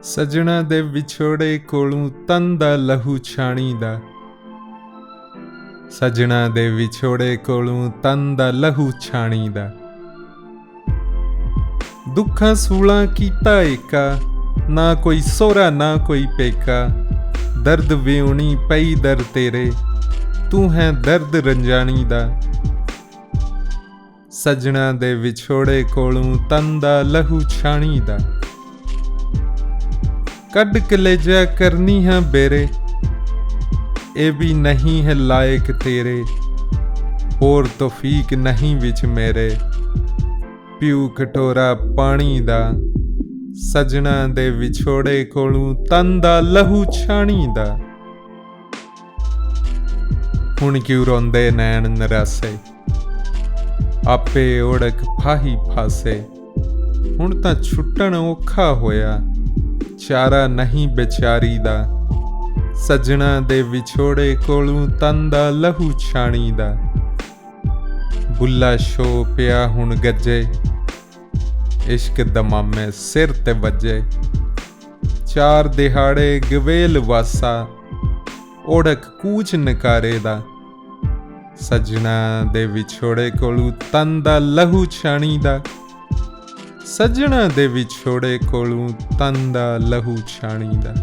ਸਜਣਾ ਦੇ ਵਿਛੋੜੇ ਕੋਲੋਂ ਤਨ ਦਾ ਲਹੂ ਛਾਣੀਦਾ। ਸਜਣਾ ਦੇ ਵਿਛੋੜੇ ਕੋਲੋਂ ਤਨ ਦਾ ਲਹੂ ਛਾਣੀਦਾ। ਦੁੱਖਾਂ ਸੂਲਾਂ ਕੀਤਾ ਏਕਾ, ਨਾ ਕੋਈ ਸੋਹਰਾ ਨਾ ਕੋਈ ਪੇਕਾ। ਦਰਦ ਵਿਉਣੀ ਪਈ ਦਰ ਤੇਰੇ, ਤੂੰ ਹੈ ਦਰਦ ਰੰਜਾਣੀ ਦਾ। ਸਜਣਾ ਦੇ ਵਿਛੋੜੇ ਕੋਲੋਂ ਤਨ ਦਾ ਲਹੂ ਛਾਣੀਦਾ। ਕੱਢ ਕਲੇਜਾ ਕਰਨੀ ਹਾਂ ਬੇਰੇ, ਇਹ ਵੀ ਨਹੀਂ ਹੈ ਲਾਇਕ ਤੇਰੇ। ਹੋਰ ਤੌਫੀਕ ਨਹੀਂ ਵਿੱਚ ਮੇਰੇ, ਪੀਊ ਕਟੋਰਾ ਪਾਣੀ ਦਾ। ਸਜਣਾ ਦੇ ਵਿਛੋੜੇ ਕੋਲੋਂ ਤਨ ਦਾ ਲਹੂ ਛਾਣੀਦਾ। ਹੁਣ ਕਿਉਂ ਰੋਂਦੇ ਨੈਣ ਨਰਾਸੇ, ਆਪੇ ਓੜਕ ਫਾਹੀ ਫਾਸੇ। ਹੁਣ ਤਾਂ ਛੁੱਟਣ ਔਖਾ ਹੋਇਆ, ਚਾਰਾ ਨਹੀਂ ਵਿਚਾਰੀ ਦਾ। ਸਜਣਾ ਦੇ ਵਿਛੋੜੇ ਕੋਲੋਂ ਤਨ ਦਾ ਲਹੂ ਛਾਣੀਦਾ। ਬੁੱਲਾ ਸ਼ੋ ਪਿਆ ਹੁਣ ਗੱਜੇ, ਇਸ਼ਕ ਦਮਾਮੇ ਸਿਰ ਤੇ ਵੱਜੇ। ਚਾਰ ਦਿਹਾੜੇ ਗਵੇਲ ਵਾਸਾ, ਓੜਕ ਕੂਚ ਨਕਾਰੇ ਦਾ। ਸਜਣਾ ਦੇ ਵਿਛੋੜੇ ਕੋਲੋਂ ਤਨ ਦਾ ਲਹੂ ਛਾਣੀਦਾ। ਸਜਣਾ ਦੇ ਵਿਛੋੜੇ ਕੋਲੋਂ ਤਨ ਦਾ ਲਹੂ ਛਾਣੀਦਾ।